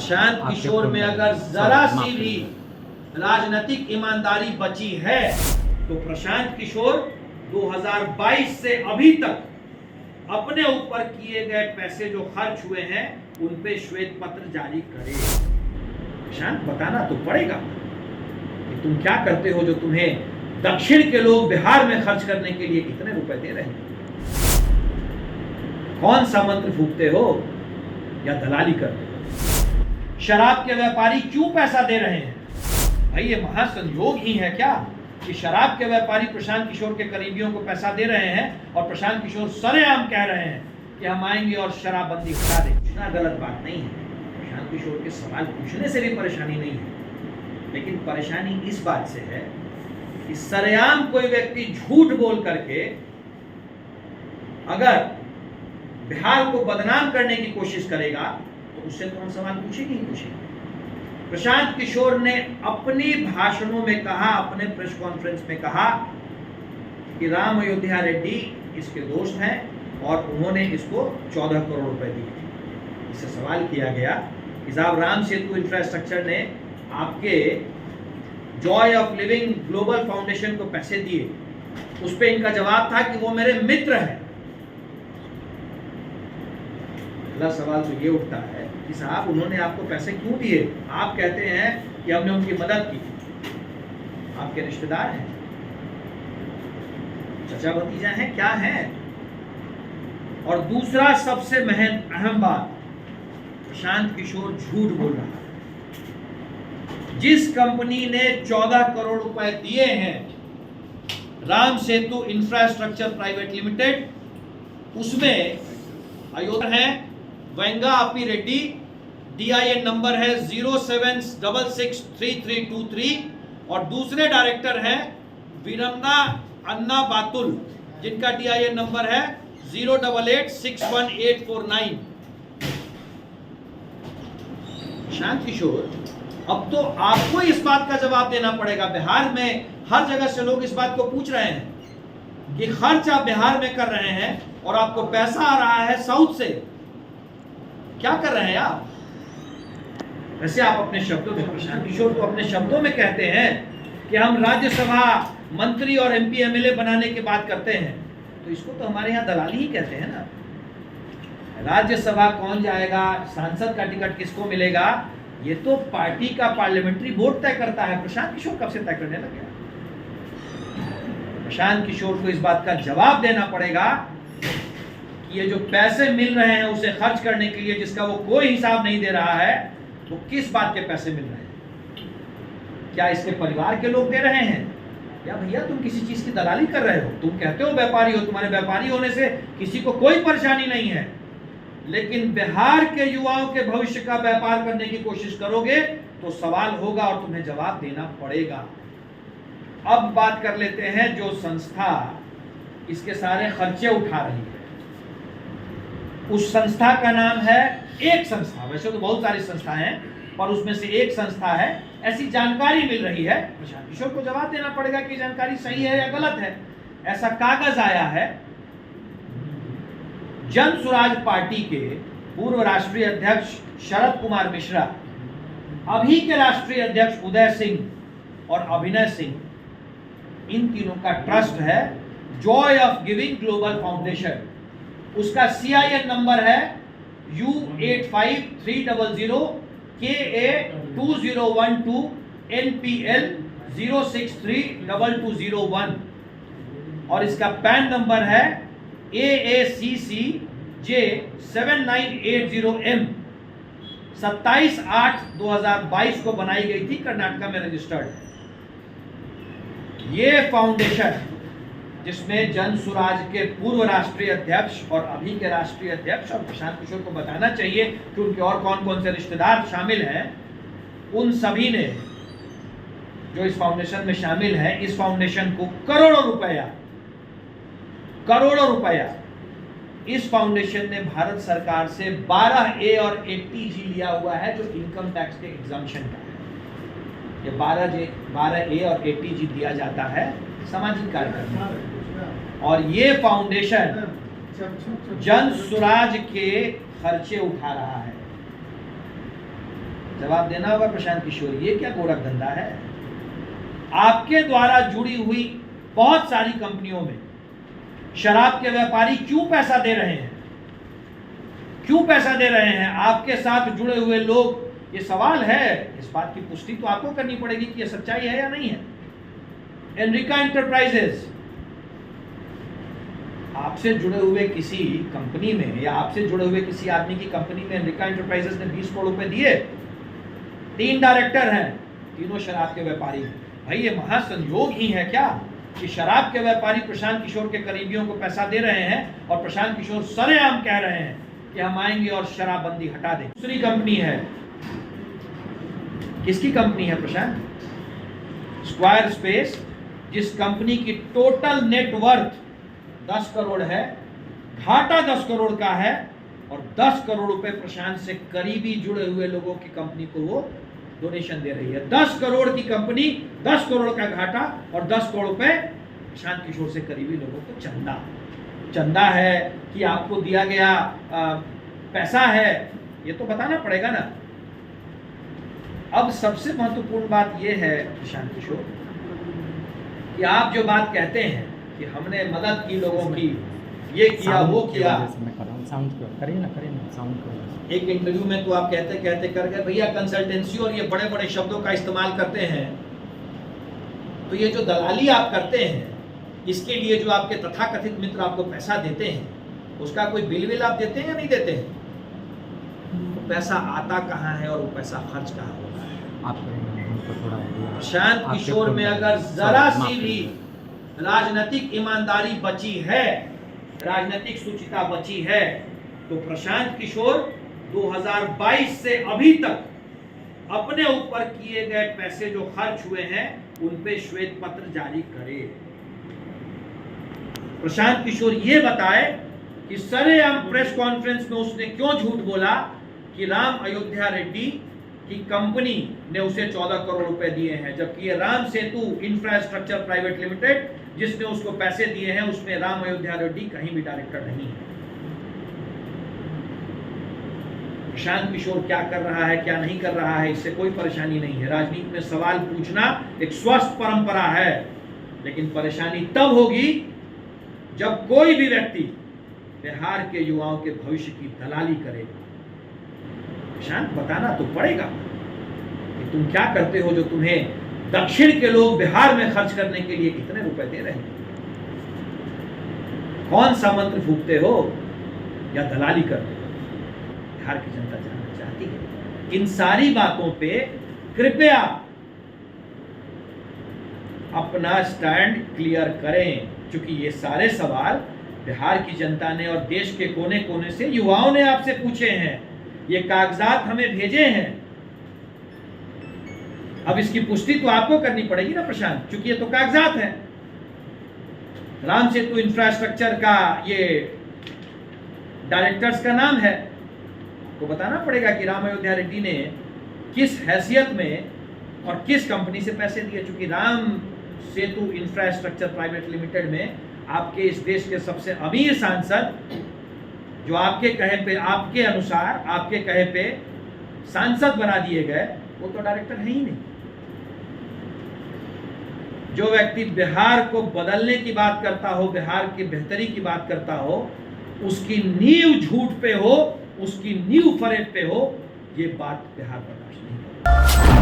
प्रशांत किशोर में अगर जरा सी भी राजनीतिक ईमानदारी बची है तो प्रशांत किशोर 2022 से अभी तक अपने ऊपर किए गए पैसे जो खर्च हुए हैं उन पे श्वेत पत्र जारी करे। प्रशांत, बताना तो पड़ेगा कि तुम क्या करते हो जो तुम्हें दक्षिण के लोग बिहार में खर्च करने के लिए कितने रुपए दे रहे हैं, कौन सा मंत्र फूकते हो या दलाली करते हो। शराब के व्यापारी क्यों पैसा दे रहे हैं? भाई ये महासंयोग ही है क्या कि शराब के व्यापारी प्रशांत किशोर के करीबियों को पैसा दे रहे हैं और प्रशांत किशोर सरेआम कह रहे हैं कि हम आएंगे और शराबबंदी हटा दें। इतना गलत बात नहीं है। प्रशांत किशोर के सवाल पूछने से भी परेशानी नहीं है, लेकिन परेशानी इस बात से है कि सरेआम कोई व्यक्ति झूठ बोल करके अगर बिहार को बदनाम करने की कोशिश करेगा तो उससे तो हम सवाल पूछेंगे ही पूछेंगे। प्रशांत किशोर ने अपनी भाषणों में कहा, अपने प्रेस कॉन्फ्रेंस में कहा कि राम अयोध्या रेड्डी इसके दोस्त हैं और उन्होंने इसको 14 करोड़ रुपए दिए। इससे सवाल किया गया कि साहब राम सेतु इंफ्रास्ट्रक्चर ने आपके Joy of living global foundation को पैसे दिए, उस पर इनका जवाब था कि वो मेरे मित्र हैं। पहला सवाल तो ये उठता है कि साहब उन्होंने आपको पैसे क्यों दिए? आप कहते हैं कि हमने उनकी मदद की, आपके रिश्तेदार हैं, चचा भतीजा हैं, क्या हैं? और दूसरा सबसे अहम बात, प्रशांत किशोर झूठ बोल रहा है। जिस कंपनी ने 14 करोड़ रुपए दिए हैं, Ram Setu infrastructure private limited, उसमें अयोध्या है वेंगा अपी रेड्डी, DIN नंबर है 07663323 और दूसरे डायरेक्टर हैं वीरन्ना अन्ना बातुल जिनका DIN नंबर है 0886189। प्रशांत किशोर, अब तो आपको इस बात का जवाब देना पड़ेगा। बिहार में हर जगह से लोग इस बात को पूछ रहे हैं कि खर्च आप बिहार में कर रहे हैं और आपको पैसा आ रहा है साउथ से, क्या कर रहे हैं आप? वैसे आप अपने शब्दों में, प्रशांत किशोर को अपने शब्दों में कहते हैं कि हम राज्यसभा मंत्री और MP MLA बनाने की बात करते हैं, तो इसको तो हमारे यहाँ दलाली ही कहते हैं ना। राज्यसभा कौन जाएगा, सांसद का टिकट किसको मिलेगा, ये तो पार्टी का पार्लियामेंट्री बोर्ड तय करता है। प्रशांत किशोर कब से तय करने लग गया? प्रशांत किशोर को इस बात का जवाब देना पड़ेगा कि ये जो पैसे मिल रहे हैं उसे खर्च करने के लिए, जिसका वो कोई हिसाब नहीं दे रहा है, वो किस बात के पैसे मिल रहे हैं? क्या इसके परिवार के लोग दे रहे हैं? या भैया तुम किसी चीज की दलाली कर रहे हो? तुम कहते हो व्यापारी हो, तुम्हारे व्यापारी होने से किसी को कोई परेशानी नहीं है, लेकिन बिहार के युवाओं के भविष्य का व्यापार करने की कोशिश करोगे तो सवाल होगा और तुम्हें जवाब देना पड़ेगा। अब बात कर लेते हैं जो संस्था इसके सारे खर्चे उठा रही है, उस संस्था का नाम है, एक संस्था, वैसे तो बहुत सारी संस्थाएं हैं पर उसमें से एक संस्था है, ऐसी जानकारी मिल रही है। प्रशांत किशोर को जवाब देना पड़ेगा कि जानकारी सही है या गलत है। ऐसा कागज आया है, जन स्वराज पार्टी के पूर्व राष्ट्रीय अध्यक्ष शरद कुमार मिश्रा, अभी के राष्ट्रीय अध्यक्ष उदय सिंह और अभिनय सिंह, इन तीनों का ट्रस्ट है Joy of giving global foundation. उसका CIN नंबर है U85300 KA2012 NPL 0632201 और इसका पैन नंबर है AACCJ 7980M। 27/8/2022 को बनाई गई थी, कर्नाटका में रजिस्टर्ड है। ये फाउंडेशन, जिसमें जन स्वराज के पूर्व राष्ट्रीय अध्यक्ष और अभी के राष्ट्रीय अध्यक्ष, और प्रशांत किशोर को बताना चाहिए कि उनके और कौन कौन से रिश्तेदार शामिल हैं, उन सभी ने जो इस फाउंडेशन में शामिल है, इस फाउंडेशन को करोड़ों रुपया इस फाउंडेशन ने भारत सरकार से 12A और 80G लिया हुआ है, जो इनकम टैक्स के एग्जम्पशन का है। ये 12A और 80G दिया जाता है सामाजिक कार्यक्रम, और ये फाउंडेशन जन स्वराज के खर्चे उठा रहा है। जवाब देना होगा प्रशांत किशोर, ये क्या गोरख धंधा है? आपके द्वारा जुड़ी हुई बहुत सारी कंपनियों में शराब के व्यापारी क्यों पैसा दे रहे हैं? क्यों पैसा दे रहे हैं? आपके साथ जुड़े हुए लोग, ये सवाल है, इस बात की पुष्टि तो आपको करनी पड़ेगी कि ये सच्चाई है या नहीं है। एनरिका एंटरप्राइजेस, आपसे जुड़े हुए किसी कंपनी में या आपसे जुड़े हुए किसी आदमी की कंपनी में एनरिका एंटरप्राइजेस ने 20 करोड़ रुपए दिए, 3 डायरेक्टर हैं, तीनों शराब के व्यापारी हैं। भाई ये महासंयोग ही है क्या कि शराब के व्यापारी प्रशांत किशोर के करीबियों को पैसा दे रहे हैं और प्रशांत किशोर सरेआम कह रहे हैं कि हम आएंगे और शराबबंदी हटा देंगे। दूसरी कंपनी है, किसकी कंपनी है प्रशांत? स्क्वायर स्पेस, जिस कंपनी की टोटल नेटवर्थ 10 करोड़ है, घाटा 10 करोड़ का है और 10 करोड़ रुपए प्रशांत से करीबी जुड़े हुए लोगों की कंपनी को वो डोनेशन दे रही है। 10 करोड़ की कंपनी, 10 करोड़ का घाटा और 10 करोड़ रुपए प्रशांत किशोर से करीबी लोगों को चंदा। चंदा है कि आपको दिया गया पैसा है, ये तो बताना पड़ेगा ना। अब सबसे महत्वपूर्ण बात यह है प्रशांत किशोर कि आप जो बात कहते हैं कि हमने मदद की लोगों की, ये किया वो किया, एक इंटरव्यू में तो आप कहते कहते कर गए भैया कंसल्टेंसी और ये बड़े बड़े शब्दों का इस्तेमाल करते हैं, तो ये जो दलाली आप करते हैं, इसके लिए जो आपके तथाकथित मित्र आपको पैसा देते हैं, उसका कोई बिल विल आप देते हैं या नहीं देते हैं? तो पैसा आता कहाँ है और वो पैसा खर्च कहाँ होता है? प्रशांत किशोर में अगर जरा सी भी राजनीतिक ईमानदारी बची है, राजनीतिक शुचिता बची है, तो प्रशांत किशोर 2022 से अभी तक अपने ऊपर किए गए पैसे जो खर्च हुए हैं उन पे श्वेत पत्र जारी करे। प्रशांत किशोर ये बताए कि सरेआम प्रेस कॉन्फ्रेंस में उसने क्यों झूठ बोला कि राम अयोध्या रेड्डी की कंपनी ने उसे 14 करोड़ रुपए दिए हैं, जबकि ये Ram Setu infrastructure private limited जिसने उसको पैसे दिए हैं उसमें राम अयोध्या रेड्डी कहीं भी डायरेक्टर नहीं है। प्रशांत किशोर क्या कर रहा है क्या नहीं कर रहा है इससे कोई परेशानी नहीं है। राजनीति में सवाल पूछना एक स्वस्थ परंपरा है, लेकिन परेशानी तब होगी जब कोई भी व्यक्ति बिहार के युवाओं के भविष्य की दलाली करेगा। प्रशांत बताना तो पड़ेगा कि तुम क्या करते हो जो तुम्हें दक्षिण के लोग बिहार में खर्च करने के लिए कितने रुपए दे रहे हैं, कौन सा मंत्र फूकते हो या दलाली करते हो, बिहार की जनता जानना चाहती है। इन सारी बातों पे कृपया अपना स्टैंड क्लियर करें, क्योंकि ये सारे सवाल बिहार की जनता ने और देश के कोने कोने से युवाओं ने आपसे पूछे हैं, ये कागजात हमें भेजे हैं। अब इसकी पुष्टि तो आपको करनी पड़ेगी ना प्रशांत, क्योंकि ये तो कागजात हैं। राम सेतु इंफ्रास्ट्रक्चर का ये डायरेक्टर्स का नाम है, आपको बताना पड़ेगा कि राम अयोध्या रेड्डी ने किस हैसियत में और किस कंपनी से पैसे दिए। चूंकि Ram Setu infrastructure private limited में आपके इस देश के सबसे अमीर सांसद, जो आपके कहे पे, आपके अनुसार आपके कहे पे सांसद बना दिए गए, वो तो डायरेक्टर है ही नहीं। जो व्यक्ति बिहार को बदलने की बात करता हो, बिहार की बेहतरी की बात करता हो, उसकी नींव झूठ पे हो, उसकी नींव फरेब पे हो, ये बात बिहार बर्दाश्त नहीं करता।